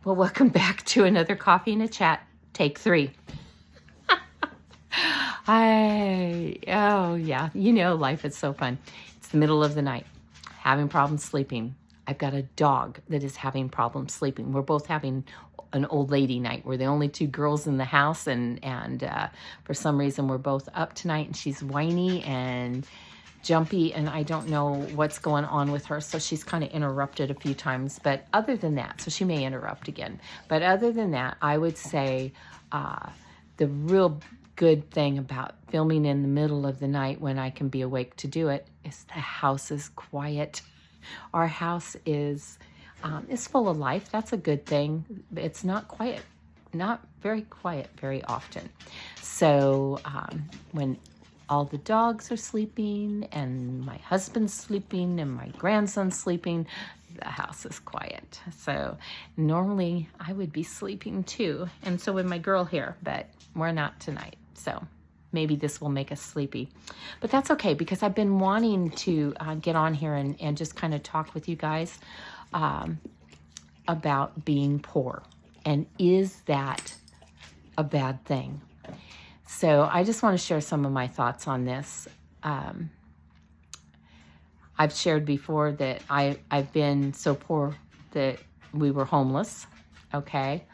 Well, welcome back to another Coffee and a Chat, take 3. Oh yeah, you know life is so fun. It's the middle of the night, having problems sleeping. I've got a dog that is having problems sleeping. We're both having an old lady night. We're the only 2 girls in the house, and for some reason we're both up tonight, and she's whiny and jumpy, and I don't know what's going on with her, so she's kind of interrupted a few times. But other than that, so she may interrupt again, but other than that, I would say the real good thing about filming in the middle of the night when I can be awake to do it is the house is quiet. Our house is full of life. That's a good thing. It's not quiet, not very quiet very often. So when all the dogs are sleeping and my husband's sleeping and my grandson's sleeping, the house is quiet. So normally I would be sleeping too, and so would my girl here, but we're not tonight. So maybe this will make us sleepy. But that's okay, because I've been wanting to get on here and just kind of talk with you guys about being poor. And is that a bad thing? So I just want to share some of my thoughts on this. I've shared before that I've been so poor that we were homeless, okay?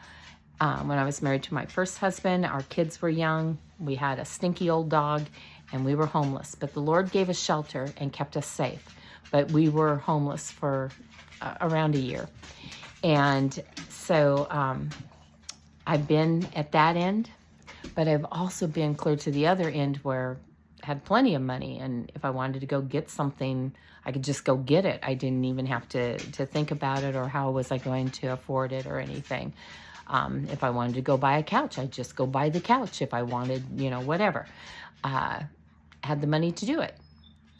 When I was married to my first husband, our kids were young. We had a stinky old dog, and we were homeless. But the Lord gave us shelter and kept us safe. But we were homeless for around a year. And so I've been at that end. But I've also been clear to the other end where I had plenty of money, and if I wanted to go get something, I could just go get it. I didn't even have to think about it, or how was I going to afford it or anything. If I wanted to go buy a couch, I'd just go buy the couch. If I wanted, whatever. Had the money to do it.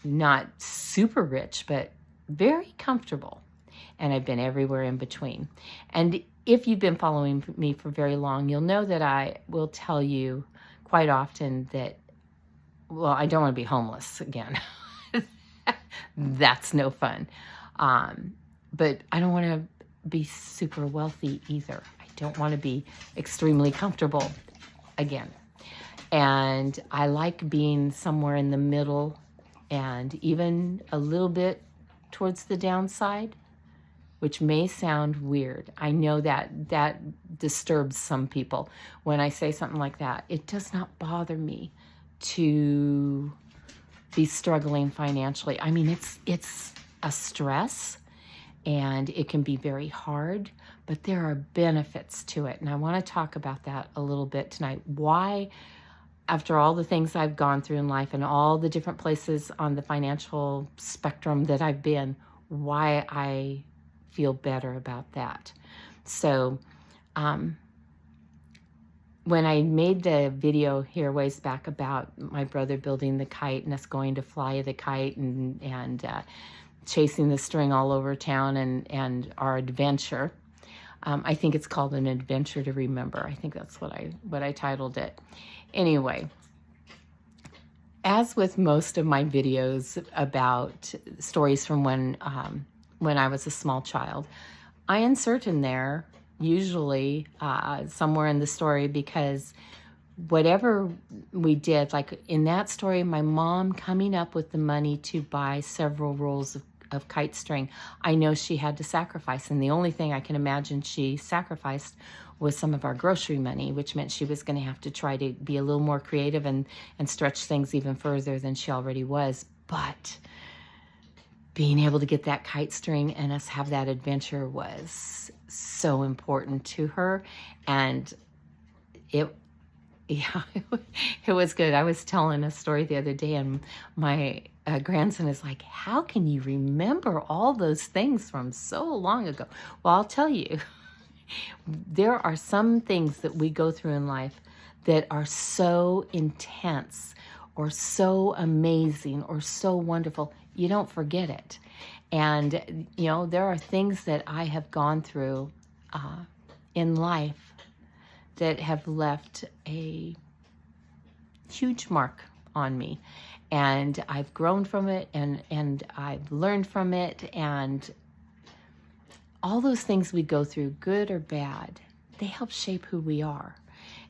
Not super rich, but very comfortable. And I've been everywhere in between. And if you've been following me for very long, you'll know that I will tell you quite often that, well, I don't want to be homeless again. That's no fun. But I don't want to be super wealthy either. I don't want to be extremely comfortable again. And I like being somewhere in the middle, and even a little bit towards the downside, which may sound weird. I know that disturbs some people when I say something like that. It does not bother me to be struggling financially. I mean, it's a stress, and it can be very hard, but there are benefits to it. And I want to talk about that a little bit tonight. Why, after all the things I've gone through in life and all the different places on the financial spectrum that I've been, why I feel better about that. So when I made the video here ways back about my brother building the kite and us going to fly the kite and chasing the string all over town and our adventure, I think it's called An Adventure to Remember. I think that's what I titled it. Anyway, as with most of my videos about stories from when I was a small child, I insert in there usually somewhere in the story, because whatever we did, like in that story, my mom coming up with the money to buy several rolls of kite string, I know she had to sacrifice, and the only thing I can imagine she sacrificed was some of our grocery money, which meant she was going to have to try to be a little more creative and stretch things even further than she already was. But being able to get that kite string and us have that adventure was so important to her. And it was good. I was telling a story the other day, and my grandson is like, how can you remember all those things from so long ago? Well, I'll tell you, there are some things that we go through in life that are so intense or so amazing or so wonderful, you don't forget it. And, there are things that I have gone through in life that have left a huge mark on me. And I've grown from it, and I've learned from it, and all those things we go through, good or bad, they help shape who we are.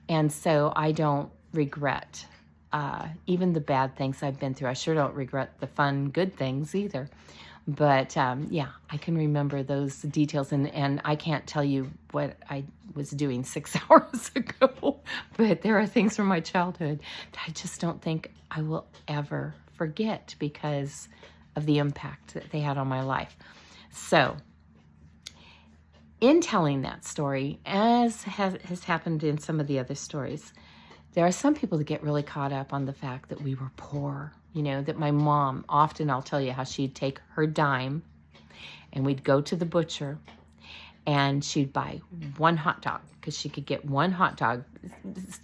And so I don't regret even the bad things I've been through. I sure don't regret the fun, good things either. But yeah, I can remember those details, and I can't tell you what I was doing 6 hours ago, but there are things from my childhood that I just don't think I will ever forget because of the impact that they had on my life. So in telling that story, as has happened in some of the other stories, there are some people that get really caught up on the fact that we were poor. You know, that my mom, often I'll tell you how she'd take her dime and we'd go to the butcher and she'd buy one hot dog because she could get one hot dog.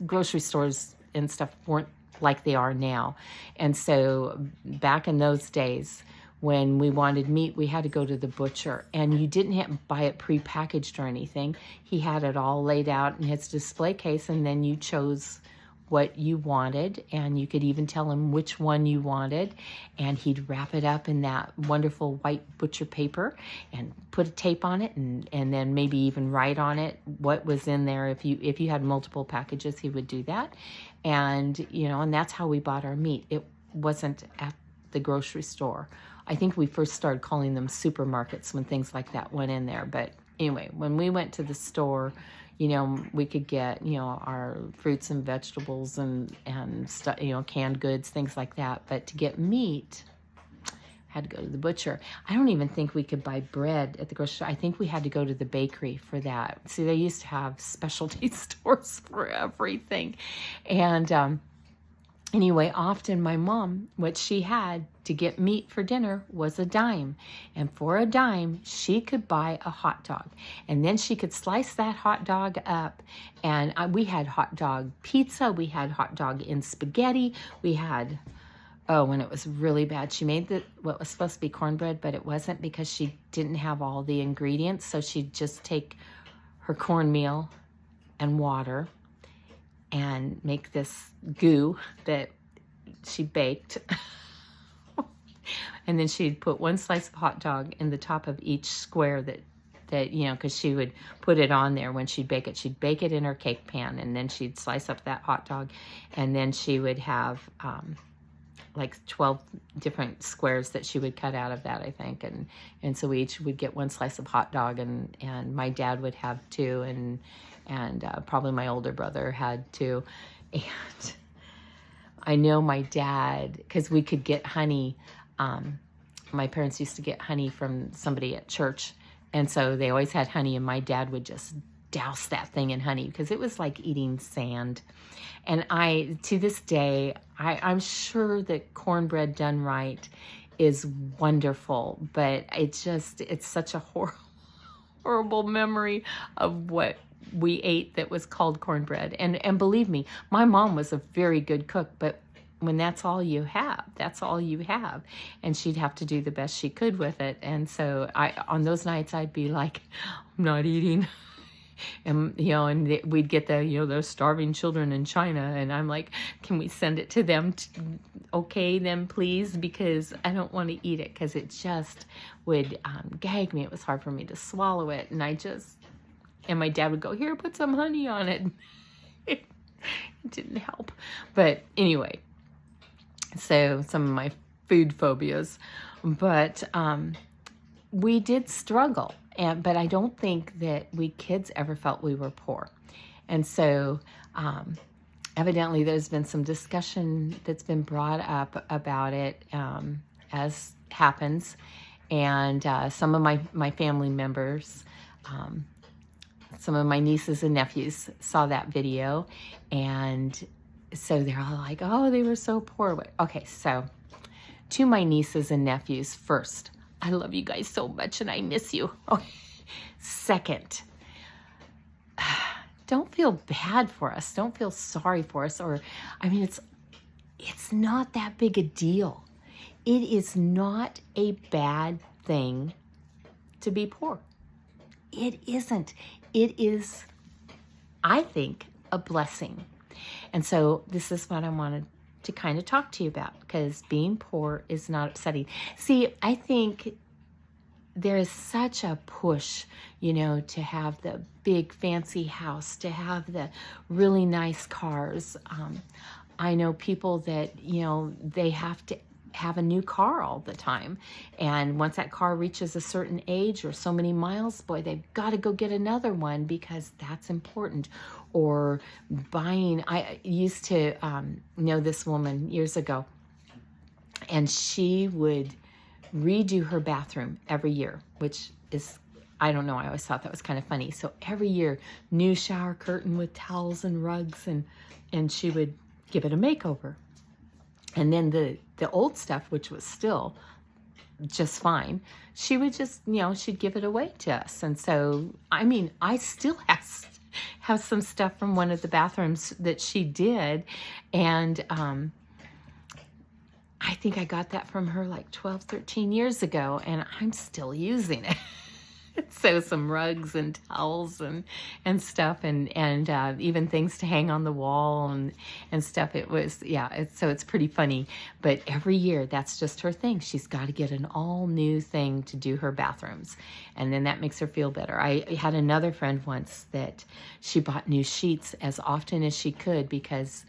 Grocery stores and stuff weren't like they are now. And so back in those days, when we wanted meat, we had to go to the butcher, and you didn't have to buy it prepackaged or anything. He had it all laid out in his display case, and then you chose what you wanted, and you could even tell him which one you wanted, and he'd wrap it up in that wonderful white butcher paper and put a tape on it, and then maybe even write on it what was in there. If you had multiple packages, he would do that. And and that's how we bought our meat. It wasn't at the grocery store. I think we first started calling them supermarkets when things like that went in there. But anyway, when we went to the store, we could get, our fruits and vegetables and stuff, canned goods, things like that. But to get meat, had to go to the butcher. I don't even think we could buy bread at the grocery store. I think we had to go to the bakery for that. See, they used to have specialty stores for everything. And anyway, often my mom, what she had to get meat for dinner was a dime. And for a dime, she could buy a hot dog. And then she could slice that hot dog up. And we had hot dog pizza. We had hot dog in spaghetti. We had, when it was really bad, she made what was supposed to be cornbread, but it wasn't because she didn't have all the ingredients. So she'd just take her cornmeal and water and make this goo that she baked. And then she'd put one slice of hot dog in the top of each square that because she would put it on there when she'd bake it. She'd bake it in her cake pan, and then she'd slice up that hot dog, and then she would have like 12 different squares that she would cut out of that, I think. And so we each would get one slice of hot dog, and my dad would have two, and probably my older brother had two. And I know my dad, because we could get honey. My parents used to get honey from somebody at church, and so they always had honey, and my dad would just douse that thing in honey because it was like eating sand. And to this day, I'm sure that cornbread done right is wonderful, but it's such a horrible memory of what we ate that was called cornbread. And believe me, my mom was a very good cook, but when that's all you have, that's all you have. And she'd have to do the best she could with it. And so on those nights, I'd be like, I'm not eating. And, we'd get those starving children in China. And I'm like, can we send it to them? Okay, then please, because I don't want to eat it because it just would gag me. It was hard for me to swallow it. And my dad would go, here, put some honey on it. It didn't help. But anyway, so some of my food phobias. But we did struggle. But I don't think that we kids ever felt we were poor. And so evidently there's been some discussion that's been brought up about it, as happens. And some of my family members, some of my nieces and nephews saw that video. And so they're all like, oh, they were so poor. Okay, so to my nieces and nephews, first, I love you guys so much and I miss you. Okay. Second, don't feel bad for us. Don't feel sorry for us. It's not that big a deal. It is not a bad thing to be poor. It isn't. It is, I think, a blessing. And so this is what I wanted to kind of talk to you about, because being poor is not upsetting. See, I think there is such a push, to have the big fancy house, to have the really nice cars. I know people that, they have to have a new car all the time. And once that car reaches a certain age or so many miles, boy, they've got to go get another one because that's important. Or buying, I used to know this woman years ago, and she would redo her bathroom every year, which is, I don't know, I always thought that was kind of funny. So every year, new shower curtain with towels and rugs, and she would give it a makeover. And then the old stuff, which was still just fine, she would just, she'd give it away to us. And so, I still have some stuff from one of the bathrooms that she did. And I think I got that from her like 12, 13 years ago, and I'm still using it. So some rugs and towels and stuff, and even things to hang on the wall and stuff. It was, so it's pretty funny. But every year, that's just her thing. She's got to get an all new thing to do her bathrooms. And then that makes her feel better. I had another friend once that she bought new sheets as often as she could, because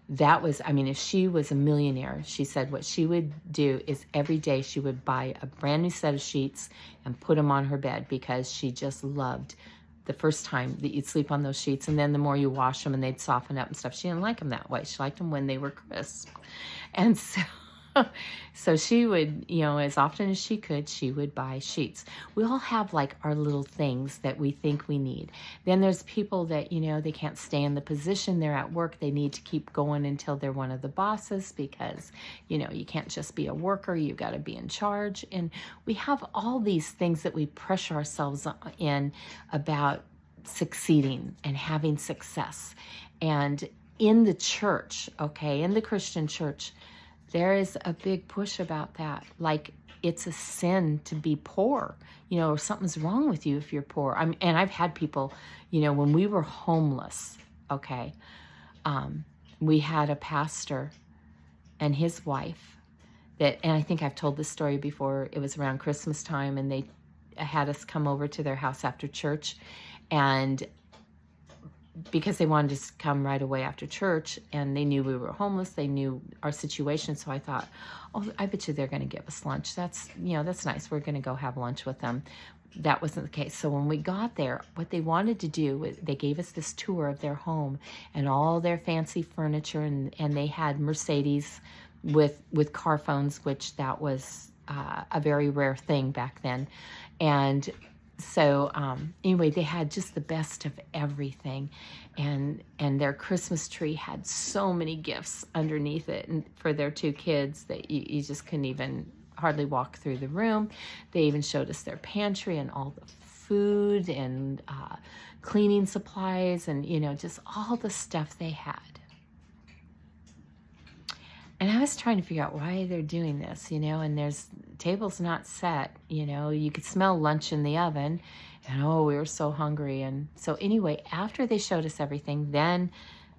that was, if she was a millionaire, she said what she would do is every day she would buy a brand new set of sheets and put them on her bed, because she just loved the first time that you'd sleep on those sheets. And then the more you wash them and they'd soften up and stuff, she didn't like them that way. She liked them when they were crisp. And so she would, as often as she could, she would buy sheets. We all have like our little things that we think we need. Then there's people that, they can't stay in the position they're at work. They need to keep going until they're one of the bosses, because, you can't just be a worker. You got to be in charge. And we have all these things that we pressure ourselves in about succeeding and having success. And in the church, in the Christian church, there is a big push about that. Like, it's a sin to be poor, or something's wrong with you if you're poor. And I've had people, when we were homeless, we had a pastor and his wife and I think I've told this story before. It was around Christmas time, and they had us come over to their house after church, and because they wanted us to come right away after church, and they knew we were homeless, they knew our situation. So I thought, I bet you they're going to give us lunch. That's nice. We're going to go have lunch with them. That wasn't the case. So when we got there, what they wanted to do was they gave us this tour of their home and all their fancy furniture, and they had Mercedes with car phones, which that was a very rare thing back then. And so anyway, they had just the best of everything, and their Christmas tree had so many gifts underneath it, and for their two kids that you just couldn't even hardly walk through the room. They even showed us their pantry and all the food and cleaning supplies and just all the stuff they had. And I was trying to figure out why they're doing this, and there's tables not set, you could smell lunch in the oven, and we were so hungry. And so anyway, after they showed us everything, then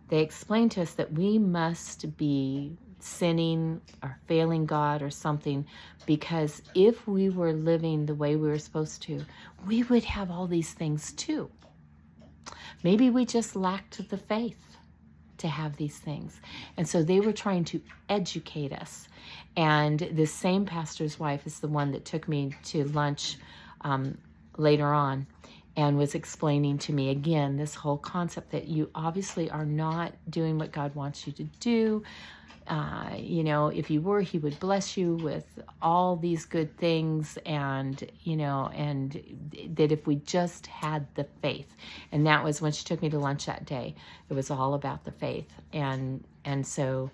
they explained to us that we must be sinning or failing God or something, because if we were living the way we were supposed to, we would have all these things too. Maybe we just lacked the faith to have these things. And so they were trying to educate us. And this same pastor's wife is the one that took me to lunch later on and was explaining to me again this whole concept that you obviously are not doing what God wants you to do. If you were, he would bless you with all these good things, and that if we just had the faith. And that was when she took me to lunch that day. It was all about the faith. And so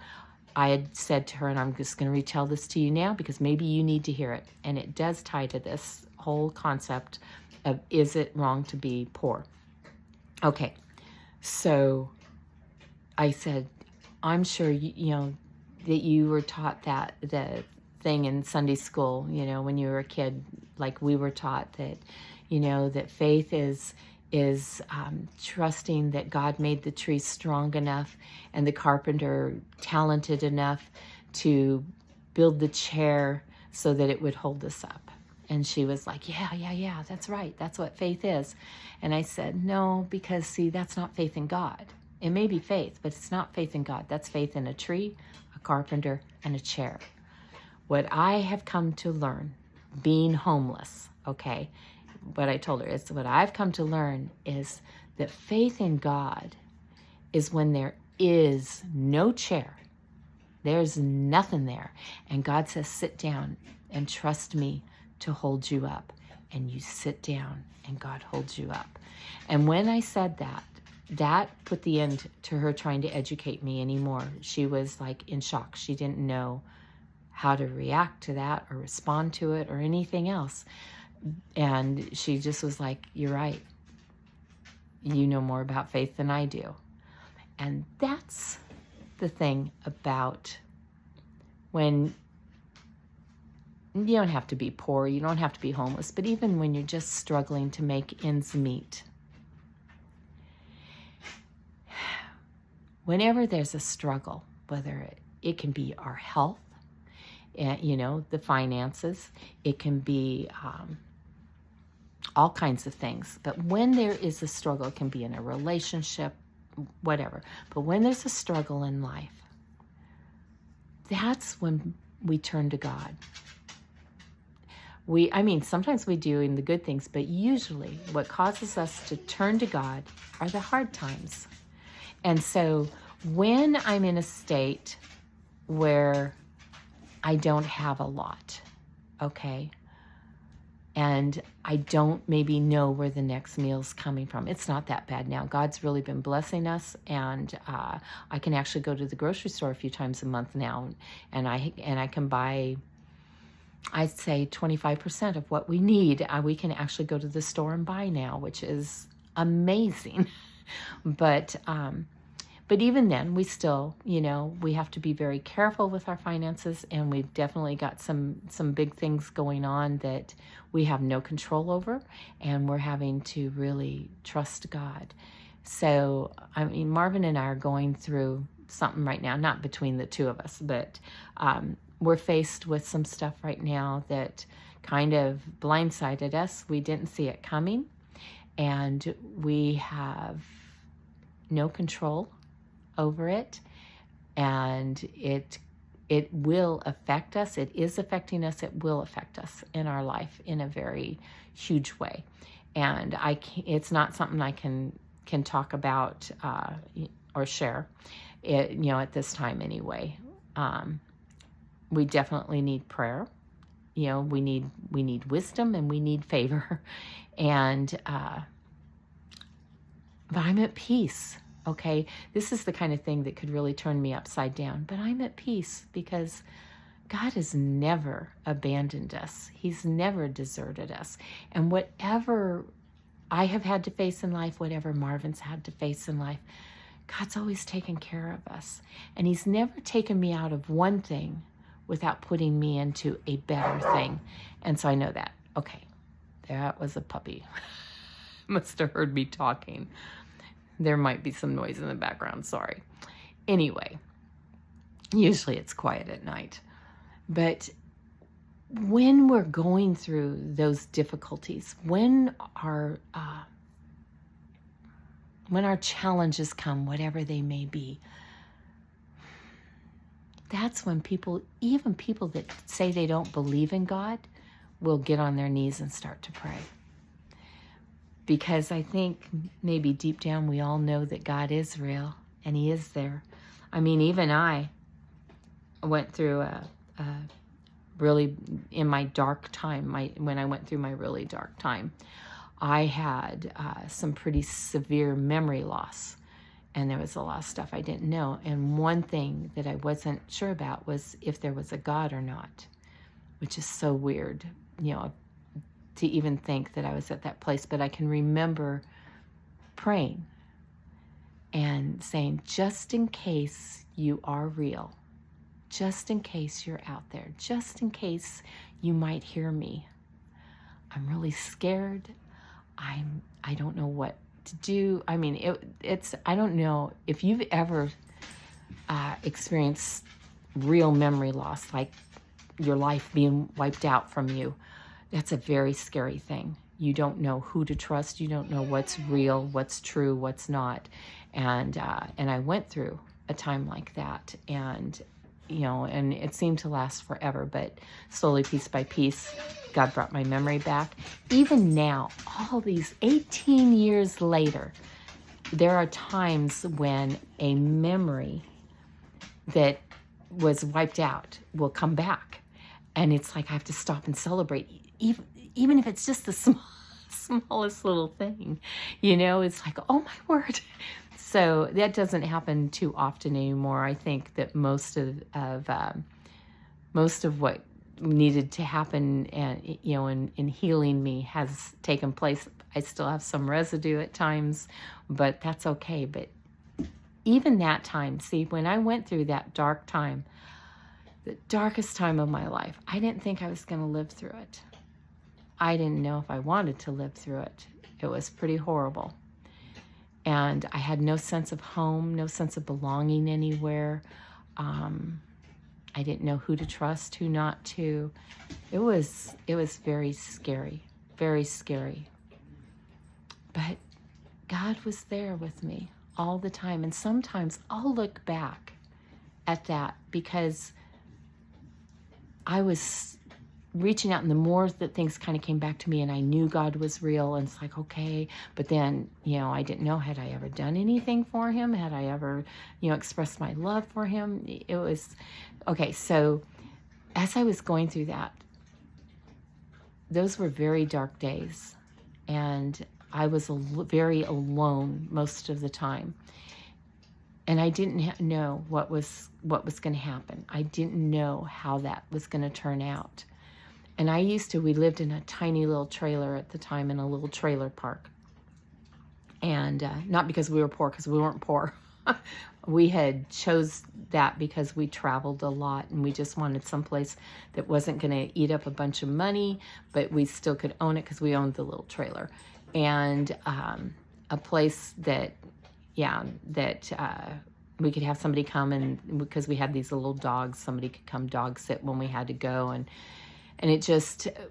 I had said to her, and I'm just going to retell this to you now because maybe you need to hear it. And it does tie to this whole concept of, is it wrong to be poor? Okay. So I said, I'm sure that you were taught that the thing in Sunday school, when you were a kid, like we were taught that, that faith is trusting that God made the tree strong enough and the carpenter talented enough to build the chair so that it would hold us up. And she was like, yeah, that's right. That's what faith is. And I said, no, because see, that's not faith in God. It may be faith, but it's not faith in God. That's faith in a tree, a carpenter, and a chair. What I have come to learn, being homeless, okay, what I told her is what I've come to learn is that faith in God is when there is no chair. There's nothing there. And God says, sit down and trust me to hold you up. And you sit down and God holds you up. And when I said that, that put the end to her trying to educate me anymore. She was like in shock. She didn't know how to react to that or respond to it or anything else. And she just was like, you're right. You know more about faith than I do. And that's the thing about when you don't have to be poor, you don't have to be homeless, but even when you're just struggling to make ends meet. Whenever there's a struggle, whether it can be our health, the finances, it can be all kinds of things. But when there is a struggle, it can be in a relationship, whatever. But when there's a struggle in life, that's when we turn to God. Sometimes we do in the good things, but usually what causes us to turn to God are the hard times. And so when I'm in a state where I don't have a lot, okay, and I don't maybe know where the next meal's coming from. It's not that bad now. God's really been blessing us, and I can actually go to the grocery store a few times a month now, and I can buy, I'd say 25% of what we need. We can actually go to the store and buy now, which is amazing. But even then, we still, we have to be very careful with our finances, and we've definitely got some big things going on that we have no control over, and we're having to really trust God. So, Marvin and I are going through something right now, not between the two of us, but we're faced with some stuff right now that kind of blindsided us. We didn't see it coming, and we have no control over it, and it will affect us. It is affecting us. It will affect us in our life in a very huge way, and it's not something I can talk about or share it, at this time anyway. We definitely need prayer. We need wisdom, and we need favor, and but I'm at peace. Okay, this is the kind of thing that could really turn me upside down, but I'm at peace because God has never abandoned us. He's never deserted us. And whatever I have had to face in life, whatever Marvin's had to face in life, God's always taken care of us. And he's never taken me out of one thing without putting me into a better thing. And so I know that. Okay, that was a puppy. Must have heard me talking. There might be some noise in the background, sorry. Anyway, usually it's quiet at night. But when we're going through those difficulties, when our challenges come, whatever they may be, that's when even people that say they don't believe in God, will get on their knees and start to pray. Because I think maybe deep down we all know that God is real and he is there. Even I went through a really, in my dark time, when I went through my really dark time, I had some pretty severe memory loss. And there was a lot of stuff I didn't know. And one thing that I wasn't sure about was if there was a God or not, which is so weird, to even think that I was at that place. But I can remember praying and saying, just in case you are real, just in case you're out there, just in case you might hear me, I'm really scared. I don't know what to do. I don't know if you've ever experienced real memory loss, like your life being wiped out from you. That's a very scary thing. You don't know who to trust. You don't know what's real, what's true, what's not. And I went through a time like that, and and it seemed to last forever. But slowly, piece by piece, God brought my memory back. Even now, all these 18 years later, there are times when a memory that was wiped out will come back. And it's like I have to stop and celebrate, even if it's just the smallest little thing. It's like, oh my word. So that doesn't happen too often anymore. I think that most of what needed to happen, and in healing me, has taken place. I still have some residue at times, but that's okay. But even that time, see, when I went through that dark time, the darkest time of my life, I didn't think I was going to live through it. I didn't know if I wanted to live through it. It was pretty horrible. And I had no sense of home, no sense of belonging anywhere. I didn't know who to trust, who not to. It was very scary, very scary. But God was there with me all the time. And sometimes I'll look back at that because I was reaching out, and the more that things kind of came back to me, and I knew God was real, and it's like, okay, but then, I didn't know, had I ever done anything for him? Had I ever, expressed my love for him? It was, okay, so as I was going through that, those were very dark days, and I was very alone most of the time. And I didn't know what was going to happen. I didn't know how that was going to turn out. And we lived in a tiny little trailer at the time, in a little trailer park. And not because we were poor, because we weren't poor. We had chose that because we traveled a lot, and we just wanted someplace that wasn't going to eat up a bunch of money, but we still could own it because we owned the little trailer. And a place that we could have somebody come, and because we had these little dogs, somebody could come dog sit when we had to go. And it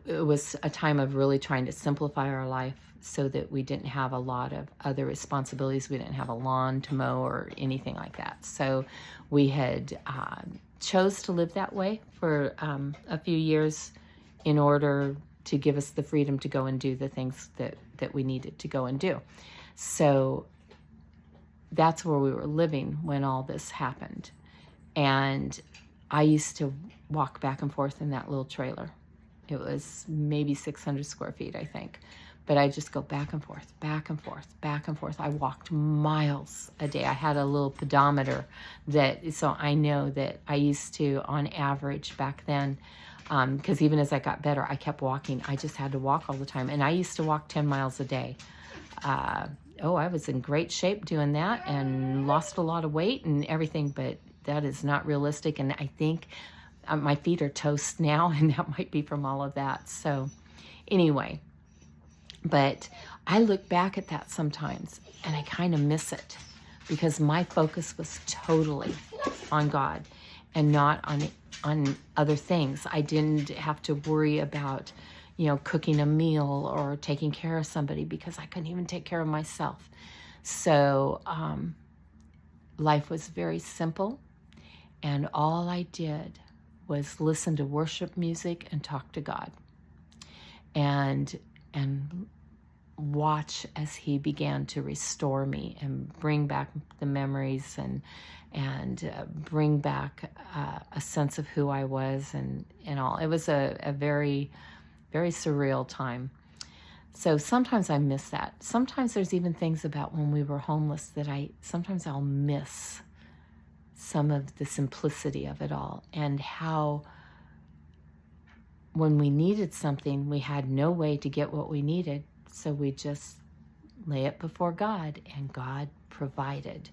was a time of really trying to simplify our life so that we didn't have a lot of other responsibilities. We didn't have a lawn to mow or anything like that. So we had chose to live that way for a few years in order to give us the freedom to go and do the things that we needed to go and do. So that's where we were living when all this happened. And I used to walk back and forth in that little trailer. It was maybe 600 square feet, I think. But I just go back and forth, back and forth, back and forth. I walked miles a day. I had a little pedometer so I know that I used to, on average back then, because even as I got better, I kept walking. I just had to walk all the time. And I used to walk 10 miles a day. I was in great shape doing that and lost a lot of weight and everything, but that is not realistic. And I think my feet are toast now, and that might be from all of that. So anyway, but I look back at that sometimes and I kind of miss it because my focus was totally on God and not on other things. I didn't have to worry about, cooking a meal or taking care of somebody because I couldn't even take care of myself. So life was very simple, and all I did was listen to worship music and talk to God and watch as he began to restore me and bring back the memories and bring back a sense of who I was and all. It was a very, very surreal time. So sometimes I miss that. Sometimes there's even things about when we were homeless that sometimes I'll miss some of the simplicity of it all, and how when we needed something, we had no way to get what we needed, so we just lay it before God, and God provided.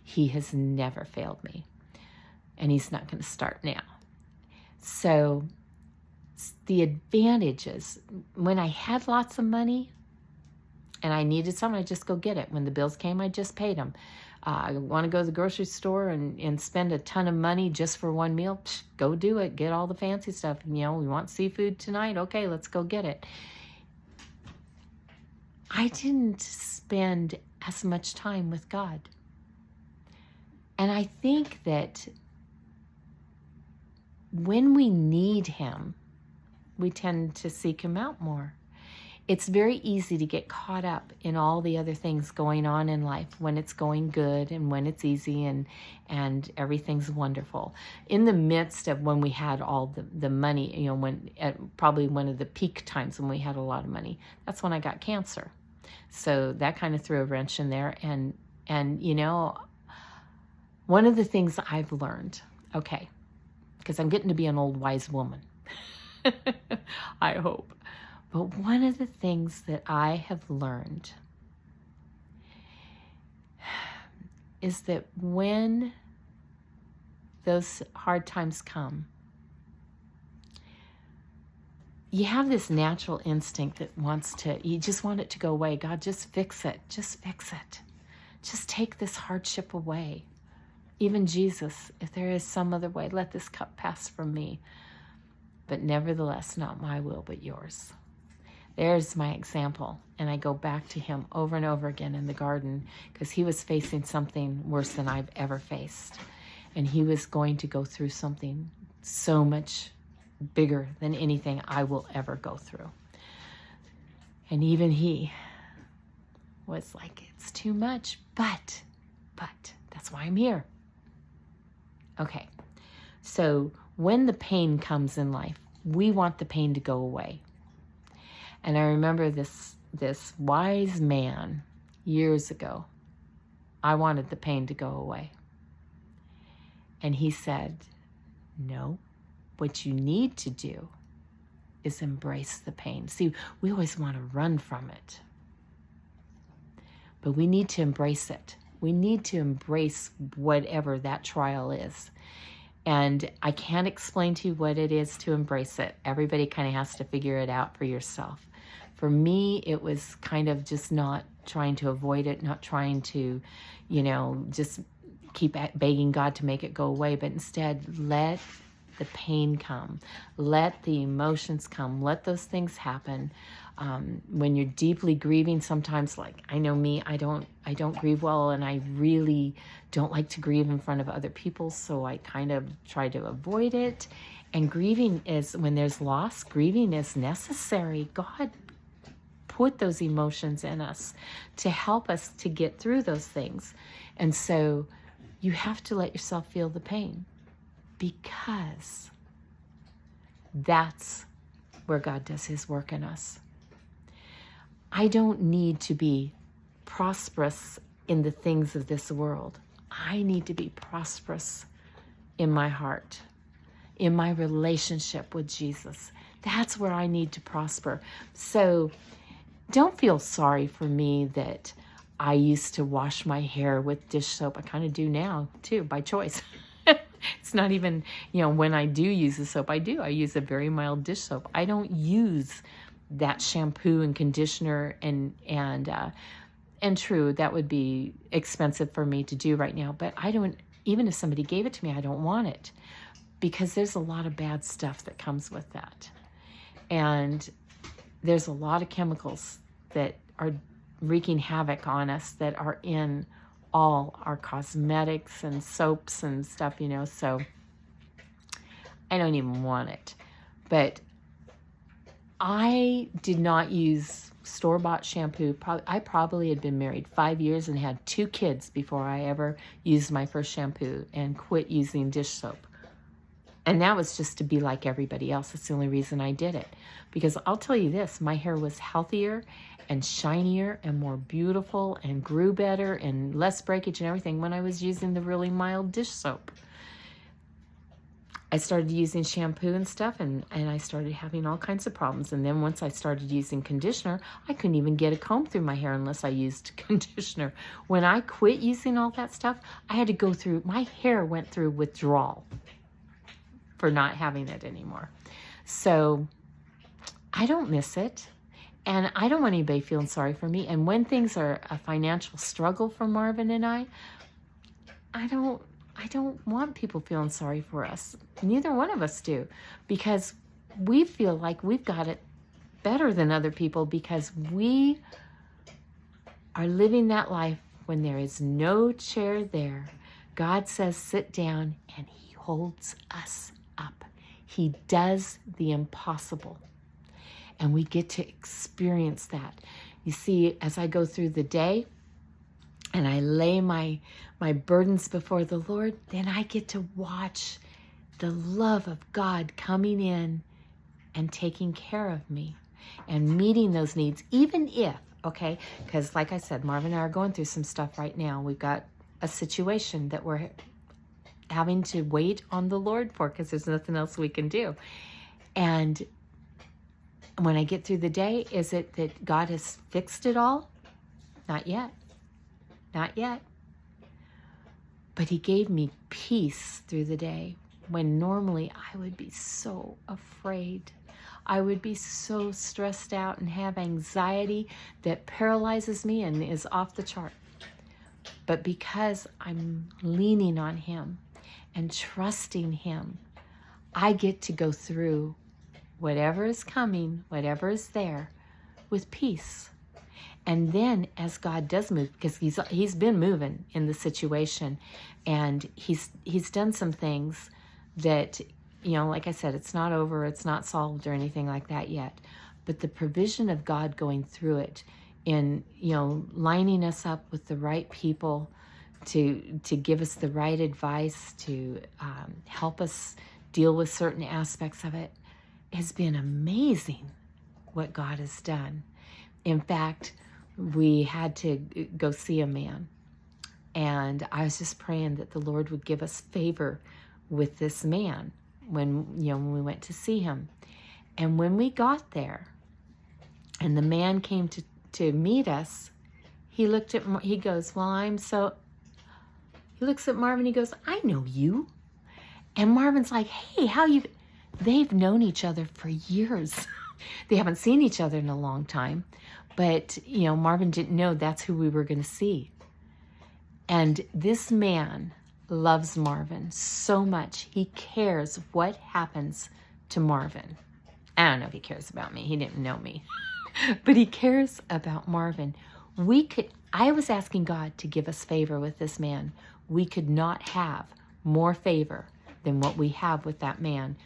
He has never failed me, and he's not going to start now. So the advantages, when I had lots of money, and I needed something, I'd just go get it. When the bills came, I just paid them. I want to go to the grocery store and spend a ton of money just for one meal. Psh, go do it. Get all the fancy stuff. We want seafood tonight. Okay, let's go get it. I didn't spend as much time with God. And I think that when we need him, we tend to seek him out more. It's very easy to get caught up in all the other things going on in life when it's going good and when it's easy and everything's wonderful. In the midst of when we had all the money, when at probably one of the peak times when we had a lot of money, that's when I got cancer. So that kind of threw a wrench in there. And one of the things I've learned, okay, because I'm getting to be an old wise woman, I hope. But one of the things that I have learned is that when those hard times come, you have this natural instinct that you just want it to go away. God, just fix it. Just fix it. Just take this hardship away. Even Jesus, if there is some other way, let this cup pass from me. But nevertheless, not my will, but yours. There's my example. And I go back to him over and over again in the garden because he was facing something worse than I've ever faced. And he was going to go through something so much bigger than anything I will ever go through. And even he was like, it's too much, but that's why I'm here. Okay, so when the pain comes in life, we want the pain to go away. And I remember this wise man years ago, I wanted the pain to go away. And he said, no, what you need to do is embrace the pain. See, we always want to run from it. But we need to embrace it. We need to embrace whatever that trial is. And I can't explain to you what it is to embrace it. Everybody kind of has to figure it out for yourself. For me, it was kind of just not trying to avoid it, not trying to, just keep begging God to make it go away, but instead let the pain come. Let the emotions come. Let those things happen. When you're deeply grieving, sometimes, like I know me, I don't grieve well, and I really don't like to grieve in front of other people, so I kind of try to avoid it. And grieving is, when there's loss, grieving is necessary. God put those emotions in us to help us to get through those things. And so you have to let yourself feel the pain, because that's where God does his work in us. I don't need to be prosperous in the things of this world. I need to be prosperous in my heart, in my relationship with Jesus. That's where I need to prosper. So don't feel sorry for me that I used to wash my hair with dish soap. I kind of do now too, by choice. It's not even, when I do use the soap, I use a very mild dish soap. I don't use that shampoo and conditioner and true, that would be expensive for me to do right now. But I don't, even if somebody gave it to me, I don't want it, because there's a lot of bad stuff that comes with that. And there's a lot of chemicals that are wreaking havoc on us that are in all our cosmetics and soaps and stuff, so I don't even want it. But I did not use store-bought shampoo. I probably had been married 5 years and had 2 kids before I ever used my first shampoo and quit using dish soap. And that was just to be like everybody else. That's the only reason I did it. Because I'll tell you this, my hair was healthier and shinier and more beautiful and grew better and less breakage and everything when I was using the really mild dish soap. I started using shampoo and stuff, and I started having all kinds of problems. And then once I started using conditioner, I couldn't even get a comb through my hair unless I used conditioner. When I quit using all that stuff, I had to go through, my hair went through withdrawal for not having it anymore. So I don't miss it. And I don't want anybody feeling sorry for me. And when things are a financial struggle for Marvin and I don't want people feeling sorry for us. Neither one of us do, because we feel like we've got it better than other people because we are living that life when there is no chair there. God says, sit down, and he holds us up. He does the impossible. And we get to experience that. You see, as I go through the day and I lay my burdens before the Lord, then I get to watch the love of God coming in and taking care of me and meeting those needs, even if, okay, because like I said, Marvin and I are going through some stuff right now. We've got a situation that we're having to wait on the Lord for because there's nothing else we can do. And when I get through the day, is it that God has fixed it all? Not yet. Not yet. But he gave me peace through the day when normally I would be so afraid. I would be so stressed out and have anxiety that paralyzes me and is off the chart. But because I'm leaning on him and trusting him, I get to go through whatever is coming, whatever is there, with peace. And then as God does move, because he's been moving in the situation, and he's done some things that, like I said, it's not over, it's not solved or anything like that yet. But the provision of God going through it in, lining us up with the right people to give us the right advice, to help us deal with certain aspects of it, has been amazing what God has done. In fact, we had to go see a man, and I was just praying that the Lord would give us favor with this man when we went to see him. And when we got there and the man came to meet us, he looked at, he goes, he looks at Marvin, he goes, I know you. And Marvin's like, hey, how you? They've known each other for years. They haven't seen each other in a long time. But, Marvin didn't know that's who we were going to see. And this man loves Marvin so much. He cares what happens to Marvin. I don't know if he cares about me. He didn't know me. But he cares about Marvin. I was asking God to give us favor with this man. We could not have more favor than what we have with that man,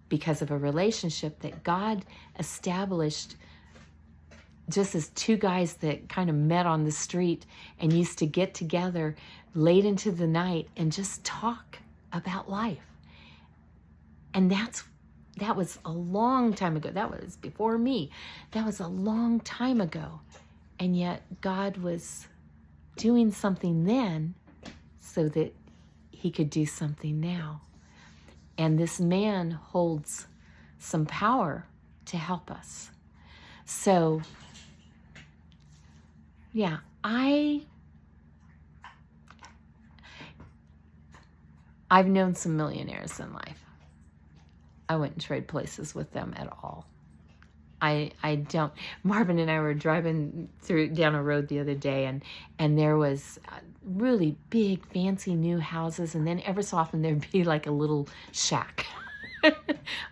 because of a relationship that God established just as two guys that kind of met on the street and used to get together late into the night and just talk about life. And that was a long time ago. That was before me. That was a long time ago. And yet God was doing something then so that he could do something now. And this man holds some power to help us. So, yeah, I've known some millionaires in life. I wouldn't trade places with them at all. I don't. Marvin and I were driving down a road the other day, and there was really big, fancy new houses, and then ever so often there'd be like a little shack,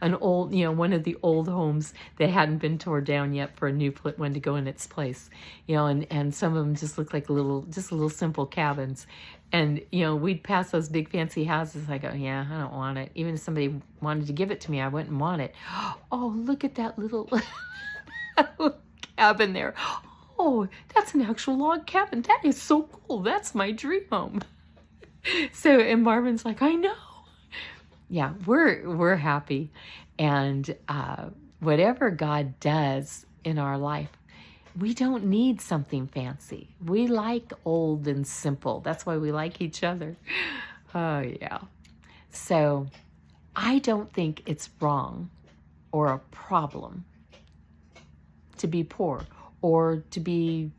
an old, one of the old homes that hadn't been torn down yet for a new one to go in its place, and some of them just looked like little simple cabins. And, we'd pass those big fancy houses. I go, yeah, I don't want it. Even if somebody wanted to give it to me, I wouldn't want it. Oh, look at that little cabin there. Oh, that's an actual log cabin. That is so cool. That's my dream home. So, and Marvin's like, I know. Yeah, we're happy. And whatever God does in our life, we don't need something fancy. We like old and simple. That's why we like each other. Oh, yeah. So I don't think it's wrong or a problem to be poor or to be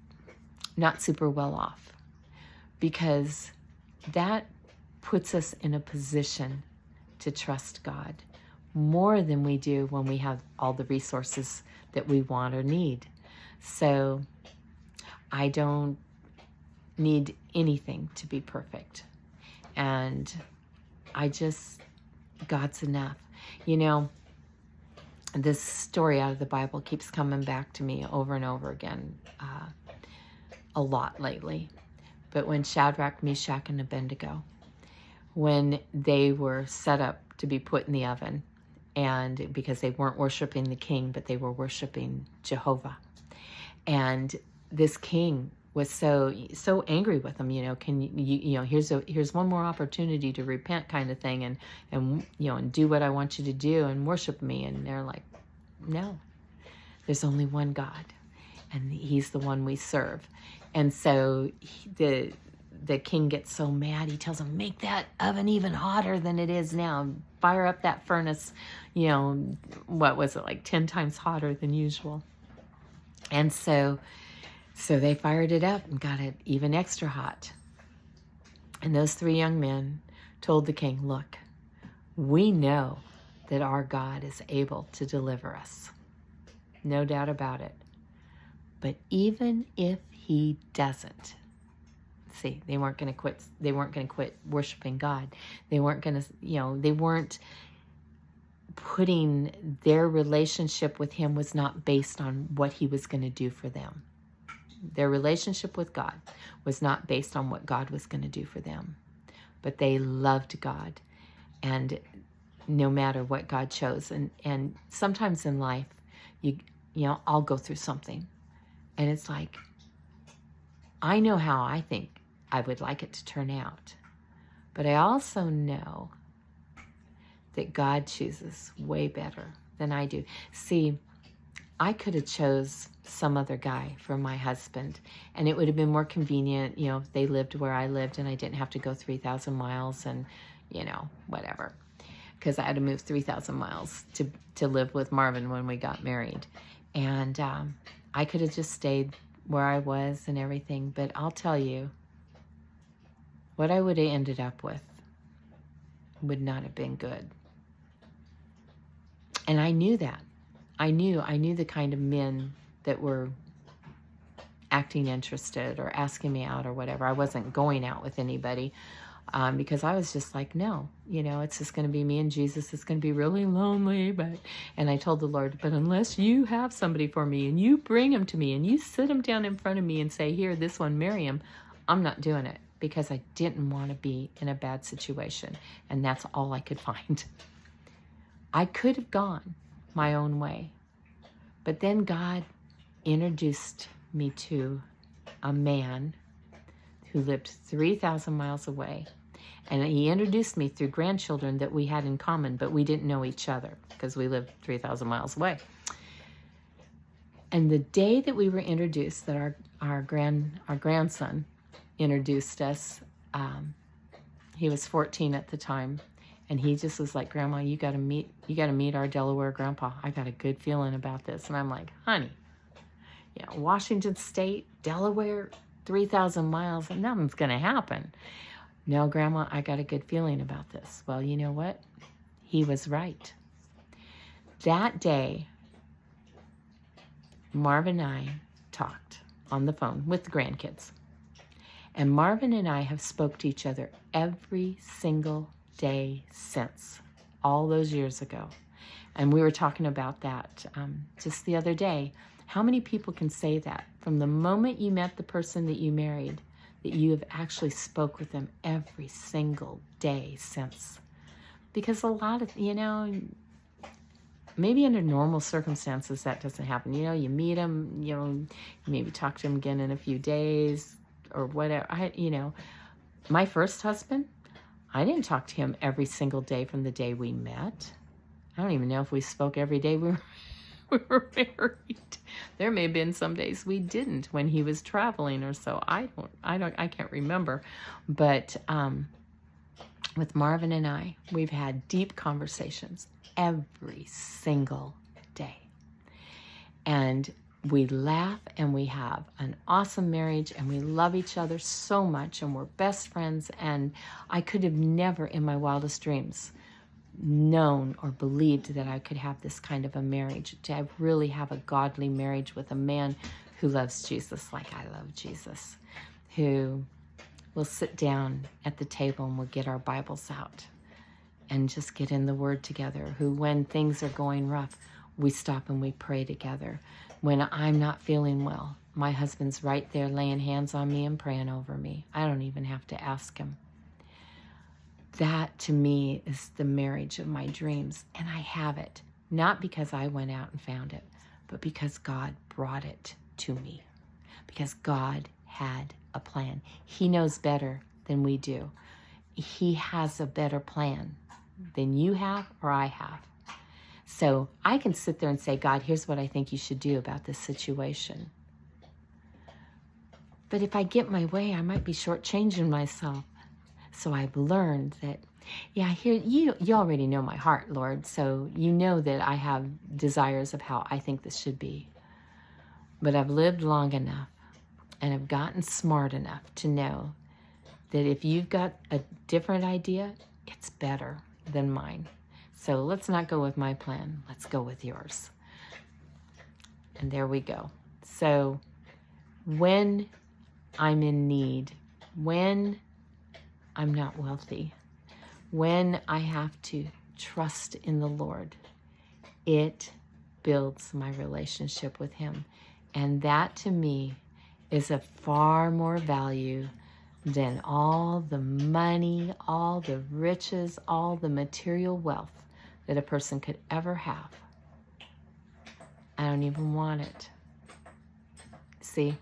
not super well off, because that puts us in a position to trust God more than we do when we have all the resources that we want or need. So I don't need anything to be perfect. And God's enough. You know, this story out of the Bible keeps coming back to me over and over again, a lot lately. But when Shadrach, Meshach, and Abednego, when they were set up to be put in the oven, and because they weren't worshiping the king, but they were worshiping Jehovah. And this king was so angry with them, here's one more opportunity to repent, kind of thing, and do what I want you to do and worship me. And they're like, no, there's only one God, and he's the one we serve. And so the king gets so mad, he tells them, make that oven even hotter than it is now. Fire up that furnace, what was it, like 10 times hotter than usual. And so they fired it up and got it even extra hot. And those 3 young men told the king, look, we know that our God is able to deliver us. No doubt about it. But even if he doesn't, see, they weren't going to quit. They weren't going to quit worshiping God. They weren't going to, they weren't putting their relationship with him was not based on what he was going to do for them. Their relationship with God was not based on what God was going to do for them. But they loved God, and no matter what God chose. And sometimes in life, I'll go through something, and it's like, I know how I think I would like it to turn out. But I also know that God chooses way better than I do. See, I could have chose some other guy for my husband, and it would have been more convenient, if they lived where I lived and I didn't have to go 3,000 miles and, whatever. Because I had to move 3,000 miles to live with Marvin when we got married. And I could have just stayed where I was and everything, but I'll tell you, what I would have ended up with would not have been good. And I knew that. I knew the kind of men that were acting interested or asking me out or whatever. I wasn't going out with anybody because I was just like, no, it's just going to be me and Jesus. It's going to be really lonely. And I told the Lord, but unless you have somebody for me and you bring him to me and you sit him down in front of me and say, here, this one, marry him, I'm not doing it, because I didn't want to be in a bad situation. And that's all I could find. I could have gone my own way. But then God introduced me to a man who lived 3,000 miles away. And he introduced me through grandchildren that we had in common, but we didn't know each other because we lived 3,000 miles away. And the day that we were introduced, that our grandson introduced us, he was 14 at the time. And he just was like, Grandma, you got to meet our Delaware grandpa. I got a good feeling about this. And I'm like, honey, Washington State, Delaware, 3,000 miles, and nothing's going to happen. No, Grandma, I got a good feeling about this. Well, you know what? He was right. That day, Marvin and I talked on the phone with the grandkids. And Marvin and I have spoke to each other every single day since, all those years ago. And we were talking about that just the other day. How many people can say that from the moment you met the person that you married, that you have actually spoke with them every single day since? Because a lot of, maybe under normal circumstances that doesn't happen. You meet them, you maybe talk to them again in a few days or whatever. My first husband, I didn't talk to him every single day from the day we met. I don't even know if we spoke every day we were married. There may have been some days we didn't when he was traveling or so. I can't remember. But with Marvin and I, we've had deep conversations every single day. And we laugh and we have an awesome marriage and we love each other so much and we're best friends. And I could have never in my wildest dreams known or believed that I could have this kind of a marriage, to really have a godly marriage with a man who loves Jesus like I love Jesus, who will sit down at the table and we'll get our Bibles out and just get in the Word together, who when things are going rough, we stop and we pray together. When I'm not feeling well, my husband's right there laying hands on me and praying over me. I don't even have to ask him. That, to me, is the marriage of my dreams. And I have it, not because I went out and found it, but because God brought it to me. Because God had a plan. He knows better than we do. He has a better plan than you have or I have. So I can sit there and say, God, here's what I think you should do about this situation. But if I get my way, I might be shortchanging myself. So I've learned that, yeah, here you already know my heart, Lord. So you know that I have desires of how I think this should be. But I've lived long enough and I've gotten smart enough to know that if you've got a different idea, it's better than mine. So let's not go with my plan. Let's go with yours. And there we go. So when I'm in need, when I'm not wealthy, when I have to trust in the Lord, it builds my relationship with Him. And that to me is of far more value than all the money, all the riches, all the material wealth that a person could ever have. I don't even want it. See,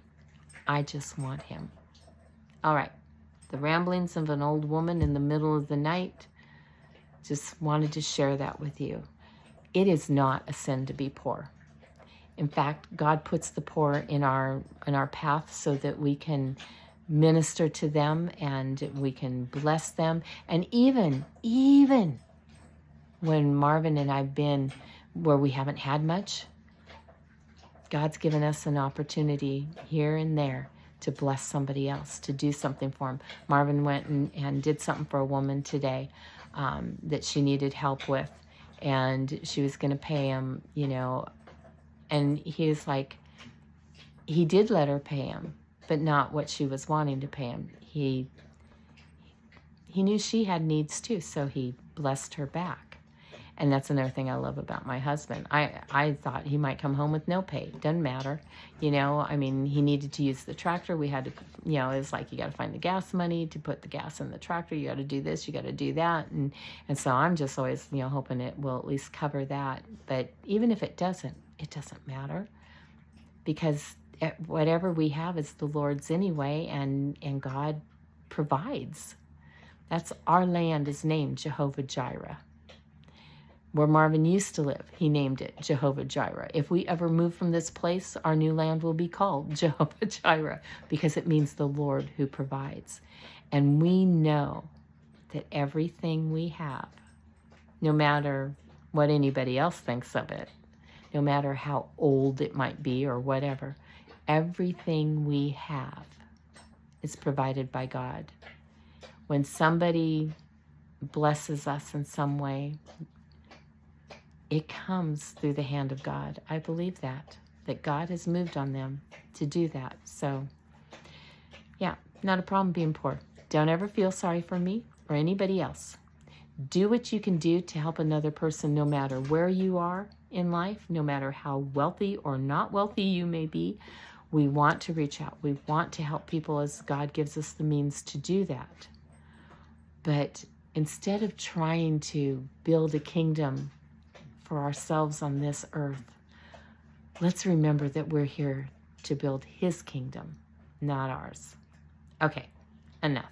I just want Him. All right. The ramblings of an old woman in the middle of the night. Just wanted to share that with you. It is not a sin to be poor. In fact, God puts the poor in our path so that we can minister to them and we can bless them. And even when Marvin and I've been where we haven't had much, God's given us an opportunity here and there to bless somebody else, to do something for him. Marvin went and did something for a woman today that she needed help with, and she was going to pay him, and he was like, he did let her pay him, but not what she was wanting to pay him. He knew she had needs too, so he blessed her back. And that's another thing I love about my husband. I thought he might come home with no pay. Doesn't matter. He needed to use the tractor. We had to, it was like, you got to find the gas money to put the gas in the tractor. You got to do this, you got to do that. And so I'm just always, hoping it will at least cover that. But even if it doesn't matter, because whatever we have is the Lord's anyway, and God provides. That's our land is named Jehovah Jireh. Where Marvin used to live, he named it Jehovah Jireh. If we ever move from this place, our new land will be called Jehovah Jireh, because it means the Lord who provides. And we know that everything we have, no matter what anybody else thinks of it, no matter how old it might be or whatever, everything we have is provided by God. When somebody blesses us in some way, it comes through the hand of God. I believe that God has moved on them to do that. So, yeah, not a problem being poor. Don't ever feel sorry for me or anybody else. Do what you can do to help another person, no matter where you are in life, no matter how wealthy or not wealthy you may be. We want to reach out. We want to help people as God gives us the means to do that. But instead of trying to build a kingdom for ourselves on this earth, let's remember that we're here to build His kingdom, not ours. Okay, enough.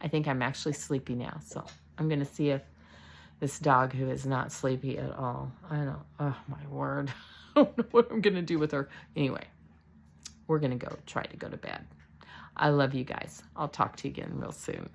I think I'm actually sleepy now, so I'm going to see if this dog who is not sleepy at all, oh my word, I don't know what I'm going to do with her. Anyway, we're going to try to go to bed. I love you guys. I'll talk to you again real soon.